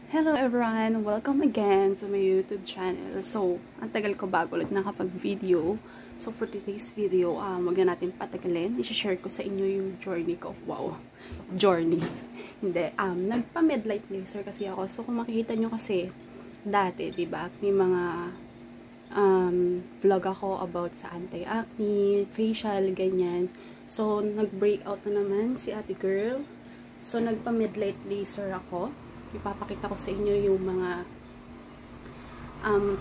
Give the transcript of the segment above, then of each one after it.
Hello everyone! Welcome again to my YouTube channel. So, ang tagal ko bago ulit nakapag-video. So, for today's video, wag na natin patagalin. I-share ko sa inyo yung journey ko. Wow! Journey. Hindi. Nagpa-medlight laser kasi ako. So, kung makikita nyo kasi, dati, diba? May mga vlog ako about sa anti-acne, facial, ganyan. So, nag-breakout na naman si ate girl. So, nagpa-medlight laser ako. Ipapakita ko sa inyo yung mga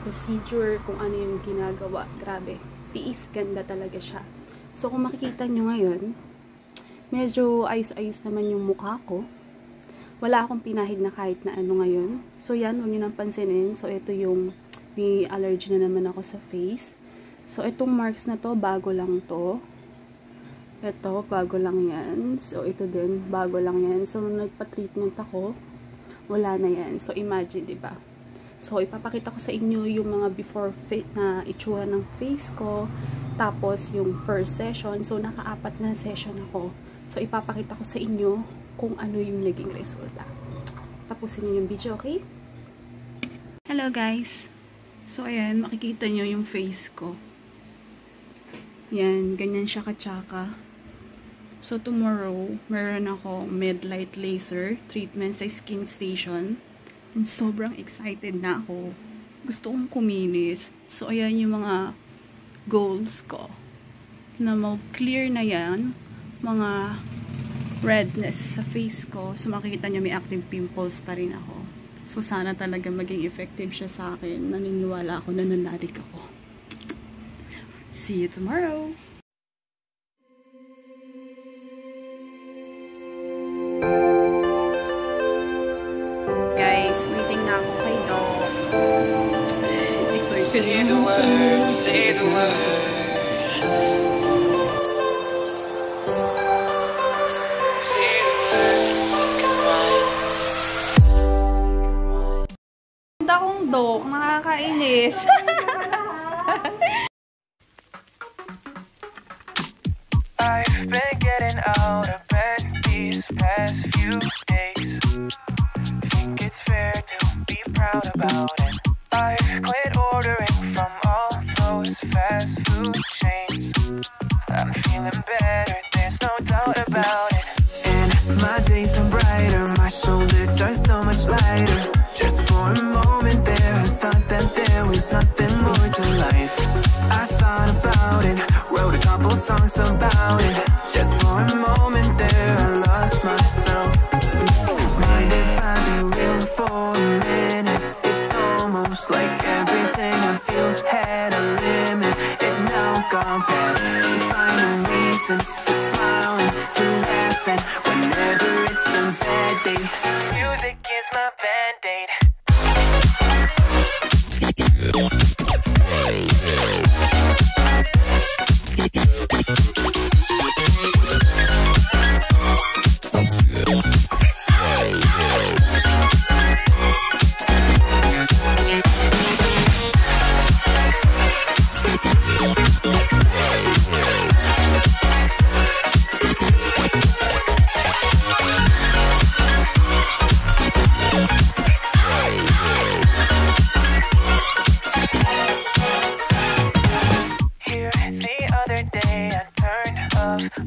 procedure, kung ano yung ginagawa. Grabe, tiis, ganda talaga siya. So, kung makikita nyo ngayon, medyo ayos-ayos naman yung mukha ko. Wala akong pinahid na kahit na ano ngayon. So, yan, huwag nyo nang pansinin. So, ito yung, may allergy na naman ako sa face. So, itong marks na to, bago lang to. Ito, bago lang yan. So, ito din, bago lang yan. So, nagpa-treatment ako. Wala na yan. So, imagine, diba? So, ipapakita ko sa inyo yung mga before na itsura ng face ko. Tapos, yung first session. So, naka-4 na session ako. So, ipapakita ko sa inyo kung ano yung naging resulta. Tapusin nyo yung video, okay? Hello, guys. So, ayan. Makikita nyo yung face ko. Yan. Ganyan siya katsaka. So, tomorrow, meron ako Medlight Laser treatment sa Skin Station. And sobrang excited na ako. Gusto kong kuminis. So, ayan yung mga goals ko. Na mag-clear na yan. Mga redness sa face ko. So, makikita nyo may active pimples pa rin ako. So, sana talaga maging effective siya sa akin. Naniniwala ako na nanarik ako. See you tomorrow! Guys, waiting na ako kay Doc. Say the word, say the word. Say the word, goodbye. Ganda kong Doc, nakakainis. I've been getting out of bed these past few days. Think it's fair to be proud about it. I've quit ordering from all those fast food chains. I'm feeling better, there's no doubt about it. And my days are brighter, my shoulders are so much lighter. Just for a moment there, I thought that there was nothing more to life. I thought about it, wrote a couple songs about it. Just for a moment there, I lost myself. Mind if I be real for a minute? It's almost like everything I feel had a limit. It now gone past. Finding reasons to smile and to laugh, and whenever it's a bad day, music is my band-aid.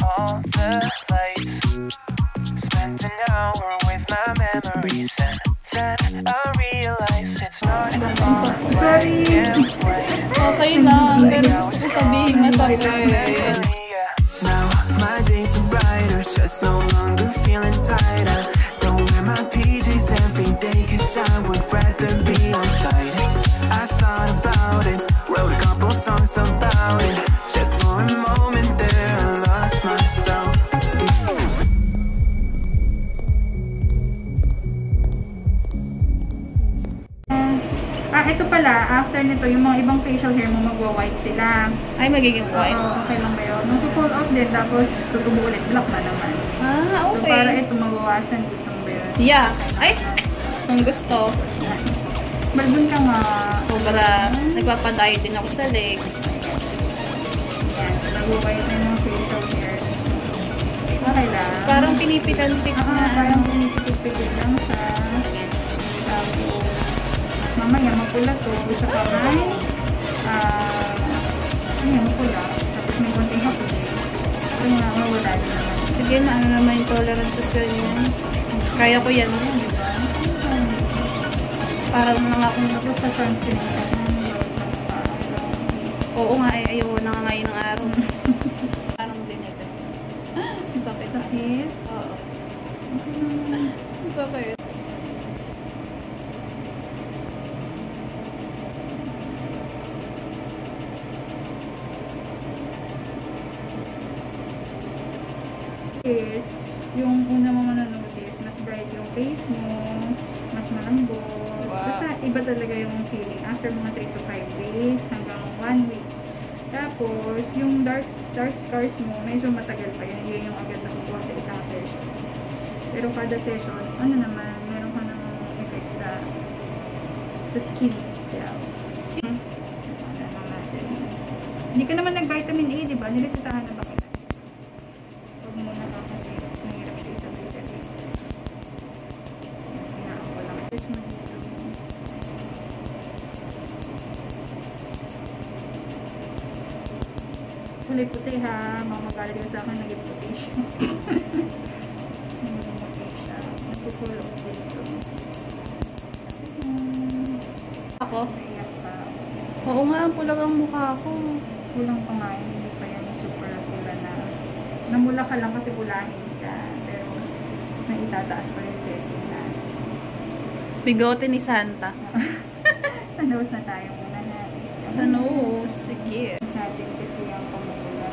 All the lights, spent an hour with my memories, and then I realized it's not all black and white. Okay lang, pero gusto ko sabihin masakit. Now my days are brighter, just no longer feeling tired. I don't wear my PJs every day, cause I would rather be on site. I thought about it, wrote a couple songs about it. Just for a moment there, I lost myself. Ito pala, after nito, yung mga ibang facial hair mo magwa-white sila. Ay, magiging white? Okay lang ba yun? Mag-fall off din, tapos tutubo ulit, black na naman. Ah, okay. So, para ito mabawasan, gusto mo ba yun? Yeah. Ay, gustong gusto. Balbon ka nga. Sobra, nagpapadiet din ako sa legs. Yan, nag-white na yung facial hair. Okay lang. Parang pinipitan-tik na. Parang pinipitan lang sa Tapos, mamaya mapula to. Saka may, ayan, mapula. Tapos may konting hapon. Pero nga, mawala din naman. Sige na, ano naman yung tolerance sa yan. Kaya ko yan. Diba? Para mo lang akong Tapos sa sunscreen ka. oo nga, ayaw na nga ngayon ng araw. Parang din ito. Sakit. Sakit? Oo. Okay naman. Sakit. Is, yung una mo manonotice, mas bright yung face mo, mas malambot. Wow. Basta iba talaga yung feeling after mga 3 to 5 days hanggang 1 week. Tapos, yung dark scars mo, medyo matagal pa yun. Yun yung agad nakukuha sa isang session. Pero kada session, ano naman, meron ka namang effect sa skin itself. Hindi ka naman nag-vitamin A, diba? Nilisitahan na ba kita? Huwag muna ka kasi mahirap siya isang reset. Hinaan ko lang. Just mag-ito. Kulay puti ha. Mamagalit ka sa akin, naging puti siya. Naging puti siya. Nagpupulo ko dito. Ako? Naiyak pa. Oo nga, ang pula ang mukha ko. Kulang pa nga, hindi pa yan super pula na. Namula ka lang kasi pulahin ka. Pero, naitataas pa yung setting na. Bigote ni Santa. Sa nose na tayo muna natin. Sa nose, sige. Natin kasi yung pamula.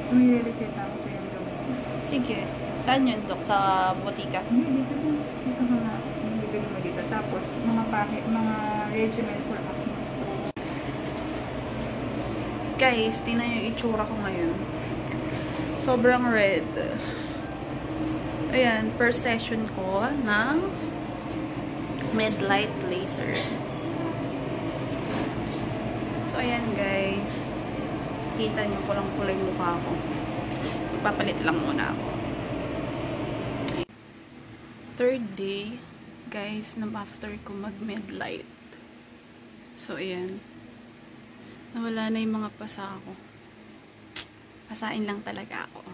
So, may reseta ako sa yung gawin. Sige. Saan yun, Dok? Sa botika? Hindi, dito mo. Dito ka nga. Bibili mo dito. Tapos, mga regimen for acne. Guys, tingnan yung itsura ko ngayon. Sobrang red. Ayan, per session ko ng Medlight Laser. So, ayan guys. Kita nyo, pulang-pula yung mukha ko. Ipapalit lang muna ako. Third day, guys, na after ko mag-Medlight. So, ayan. Nawala na yung mga pasa ko. Pasain lang talaga ako.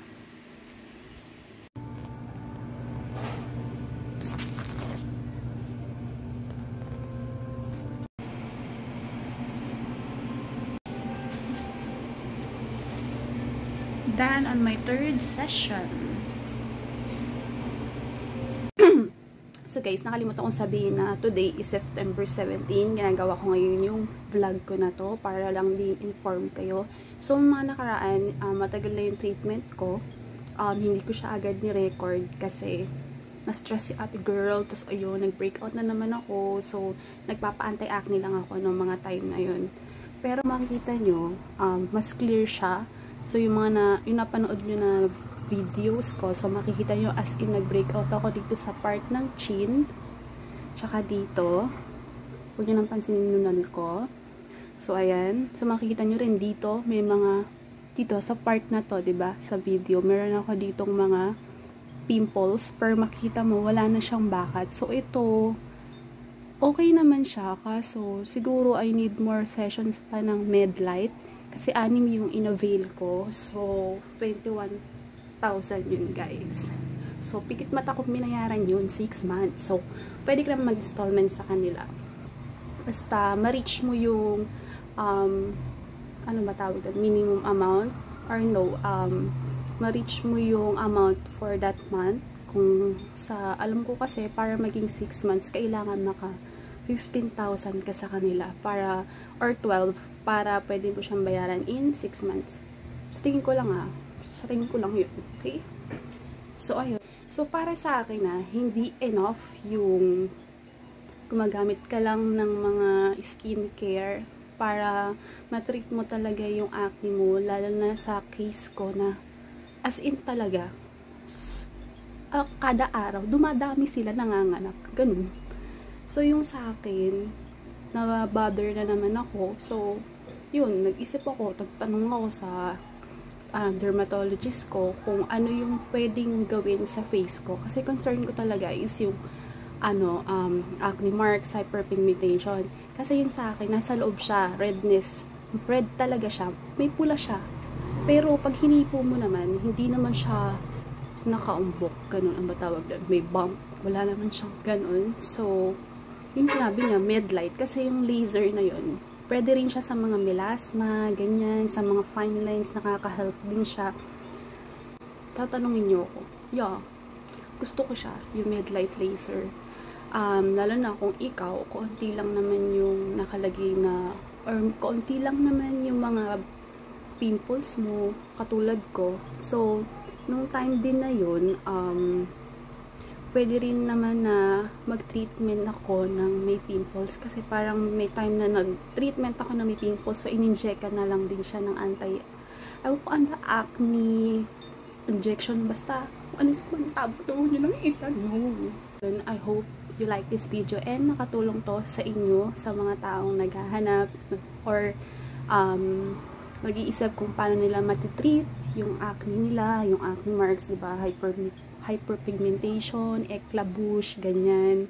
Done on my third session. So guys, nakalimutan kong sabihin na today is September 17. Ginagawa ko ngayon yung vlog ko na to para lang di-inform kayo. So mga nakaraan, matagal na yung treatment ko. Hindi ko siya agad ni-record kasi na-stress si ate girl. Tapos ayun, nag-breakout na naman ako. So nagpapa-anti-acne lang ako ng mga time na yun. Pero makikita nyo, mas clear siya. So yung yung napanood nyo na videos ko, so makikita nyo as in nag-breakout ako dito sa part ng chin, tsaka dito. Huwag nyo nang pansinin yung nunal ko. So ayan, so makikita nyo rin dito, may mga dito sa part na to, diba, sa video, meron ako ditong mga pimples, pero makikita mo wala na siyang bakat. So ito okay naman siya, kaso siguro I need more sessions pa ng Medlight kasi 6 yung in-avail ko. So 21,000 yun guys. So pikit mata ko binayaran yun 6 months. So pwede ka naman mag-installment sa kanila. Basta ma-reach mo yung ano ba tawag doon? Minimum amount or no, ma-reach mo yung amount for that month. Kung sa alam ko kasi para maging 6 months kailangan maka 15,000 ka sa kanila para or 12 para pwede mo siyang bayaran in 6 months. Sa tingin ko lang sa tingin ko lang yun. Okay? So, ayun. So, para sa akin hindi enough yung gumagamit ka lang ng mga skincare para matreat mo talaga yung acne mo. Lalo na sa case ko na as in talaga kada araw, dumadami sila nanganganak. Ganun. So, yung sa akin, nag-bother na naman ako. So, yun, nag-isip ako, nagtanong ako sa dermatologist ko kung ano yung pwedeng gawin sa face ko. Kasi concern ko talaga is yung acne marks, hyperpigmentation. Kasi yung sa akin, nasa loob siya, redness. Red talaga siya. May pula siya. Pero pag hinipo mo naman, hindi naman siya nakaumbok. Ganun ang matawag doon. May bump. Wala naman siyang ganun. So, yung sinabi niya, Medlight. Kasi yung laser na yun, pwede rin siya sa mga melasma, ganyan, sa mga fine lines, nakaka-help din siya. Tatanungin niyo ako. Yeah, gusto ko siya, yung Medlight laser. Lalo na kung ikaw, konti lang naman yung nakalagay na, or konti lang naman yung mga pimples mo, katulad ko. So, nung time din na yun, pwede rin naman na mag-treatment ako ng may pimples kasi parang may time na nag-treatment ako ng may pimples, so in-inject na lang din siya ng acne injection, basta ano kung tabto nyo ng isa, no. I hope you like this video and nakatulong to sa inyo, sa mga taong naghahanap or mag-iisip kung paano nila matitreat yung acne nila, yung acne marks, diba, hyperpigmentation, eclabush, ganyan.